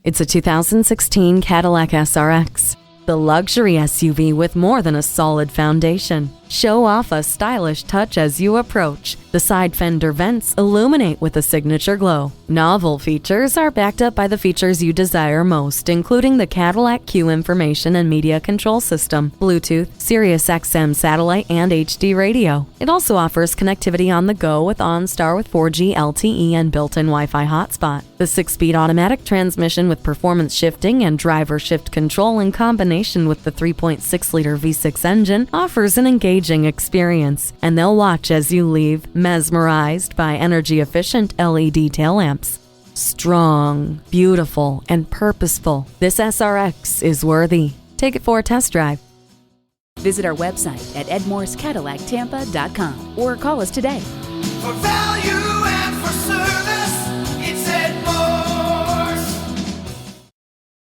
It's a 2016 Cadillac SRX, the luxury SUV with more than a solid foundation. Show off a stylish touch as you approach. The side fender vents illuminate with a signature glow. Novel features are backed up by the features you desire most, including the Cadillac CUE information and media control system, Bluetooth, Sirius XM satellite, and HD radio. It also offers connectivity on the go with OnStar with 4G LTE and built-in Wi-Fi hotspot. The 6-speed automatic transmission with performance shifting and driver shift control in combination with the 3.6-liter V6 engine offers an engaging experience, and they'll watch as you leave, mesmerized by energy-efficient LED tail lamps. Strong, beautiful, and purposeful, this SRX is worthy. Take it for a test drive. Visit our website at edmorsecadillactampa.com or call us today. For value